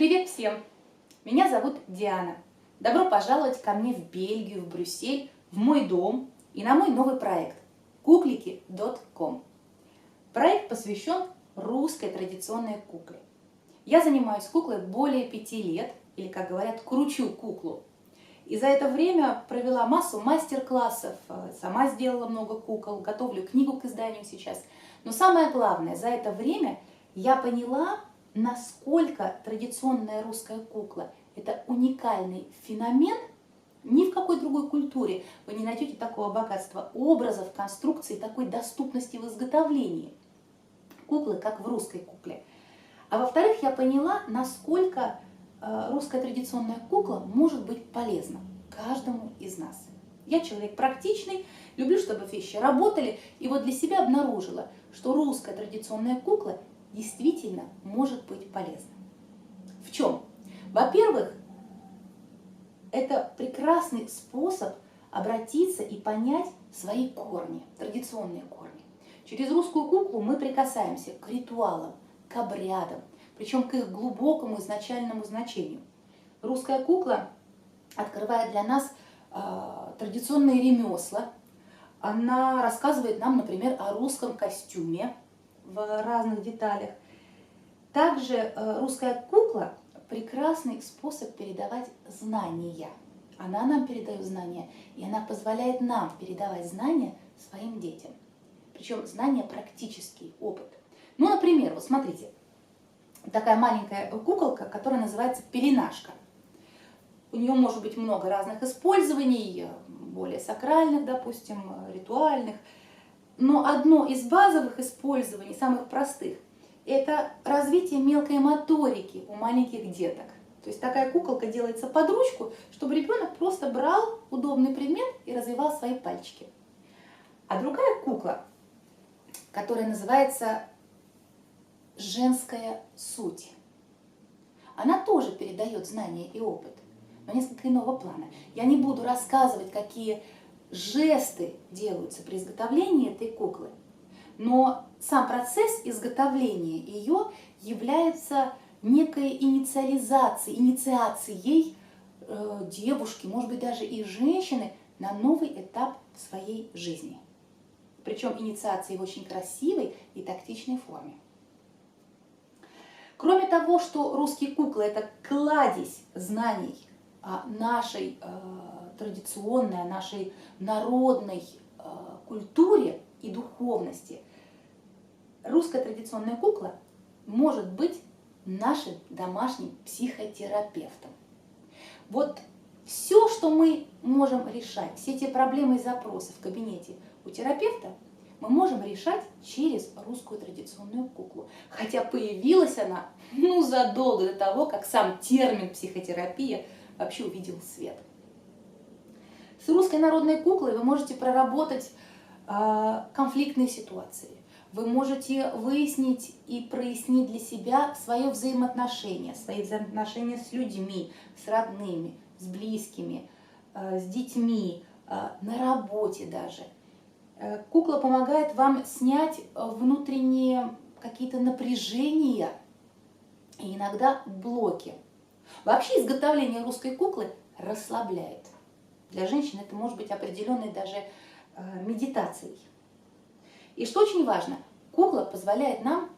Привет всем! Меня зовут Диана. Добро пожаловать ко мне в Бельгию, в Брюссель, в мой дом и на мой новый проект kukliki.com. Проект посвящен русской традиционной кукле. Я занимаюсь куклой более 5 лет, или, как говорят, кручу куклу. И за это время провела массу мастер-классов, сама сделала много кукол, готовлю книгу к изданию сейчас. Но самое главное, за это время я поняла, насколько традиционная русская кукла – это уникальный феномен. Ни в какой другой культуре вы не найдете такого богатства образов, конструкций, такой доступности в изготовлении куклы, как в русской кукле. А во-вторых, я поняла, насколько русская традиционная кукла может быть полезна каждому из нас. Я человек практичный, люблю, чтобы вещи работали, и вот для себя обнаружила, что русская традиционная кукла действительно может быть полезна. В чем? Во-первых, это прекрасный способ обратиться и понять свои корни, традиционные корни. Через русскую куклу мы прикасаемся к ритуалам, к обрядам, причем к их глубокому изначальному значению. Русская кукла открывает для нас традиционные ремесла. Она рассказывает нам, например, о русском костюме в разных деталях. Также русская кукла – прекрасный способ передавать знания. Она нам передает знания, и она позволяет нам передавать знания своим детям. Причем знания практический, опыт. Ну, например, вот смотрите, такая маленькая куколка, которая называется пеленашка. У нее может быть много разных использований, более сакральных, допустим, ритуальных. Но одно из базовых использований, самых простых, это развитие мелкой моторики у маленьких деток. То есть такая куколка делается под ручку, чтобы ребенок просто брал удобный предмет и развивал свои пальчики. А другая кукла, которая называется «Женская суть», она тоже передает знания и опыт, но несколько иного плана. Я не буду рассказывать, какие жесты делаются при изготовлении этой куклы, но сам процесс изготовления ее является некой инициацией девушки, может быть даже и женщины, на новый этап в своей жизни. Причем инициацией в очень красивой и тактичной форме. Кроме того, что русские куклы – это кладезь знаний о нашей традиционной, о нашей народной культуре и духовности, русская традиционная кукла может быть нашим домашним психотерапевтом. Вот все, что мы можем решать, все те проблемы и запросы в кабинете у терапевта, мы можем решать через русскую традиционную куклу. Хотя появилась она задолго до того, как сам термин психотерапия вообще увидел свет. С русской народной куклой вы можете проработать конфликтные ситуации. Вы можете выяснить и прояснить для себя свои взаимоотношения с людьми, с родными, с близкими, с детьми, на работе даже. Кукла помогает вам снять внутренние какие-то напряжения и иногда блоки. Вообще изготовление русской куклы расслабляет. Для женщин это может быть определенной даже медитацией. И что очень важно, кукла позволяет нам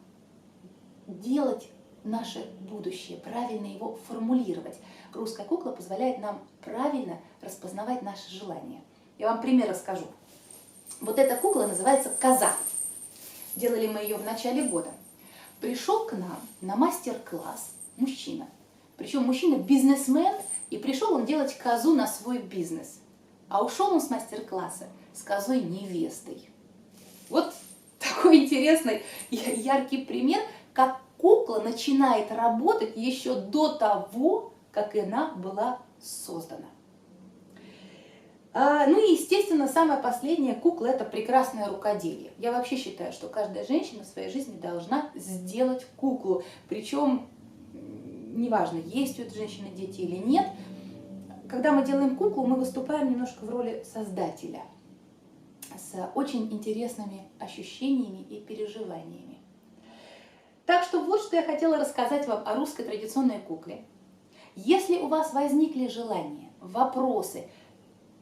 делать наше будущее, правильно его формулировать. Русская кукла позволяет нам правильно распознавать наши желания. Я вам пример расскажу. Вот эта кукла называется «Коза». Делали мы ее в начале года. Пришел к нам на мастер-класс мужчина. Причем мужчина бизнесмен, и пришел он делать козу на свой бизнес. А ушел он с мастер-класса с козой-невестой. Вот такой интересный, яркий пример, как кукла начинает работать еще до того, как она была создана. Ну и, естественно, самая последняя кукла – это прекрасное рукоделие. Я вообще считаю, что каждая женщина в своей жизни должна сделать куклу. Причем, неважно, есть у этой женщины дети или нет, когда мы делаем куклу, мы выступаем немножко в роли создателя с очень интересными ощущениями и переживаниями. Так что вот что я хотела рассказать вам о русской традиционной кукле. Если у вас возникли желания, вопросы,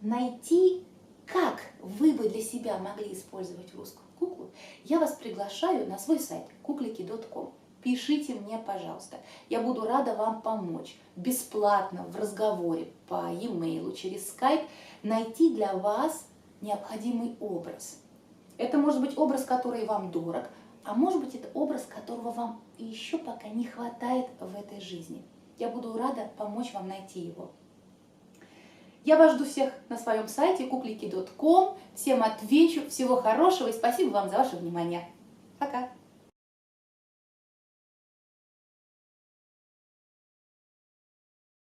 найти, как вы бы для себя могли использовать русскую куклу, я вас приглашаю на свой сайт kukliki.com. Пишите мне, пожалуйста. Я буду рада вам помочь бесплатно в разговоре по e-mail, через Skype найти для вас необходимый образ. Это может быть образ, который вам дорог, а может быть это образ, которого вам еще пока не хватает в этой жизни. Я буду рада помочь вам найти его. Я вас жду всех на своем сайте kukliki.com. Всем отвечу. Всего хорошего и спасибо вам за ваше внимание. Пока!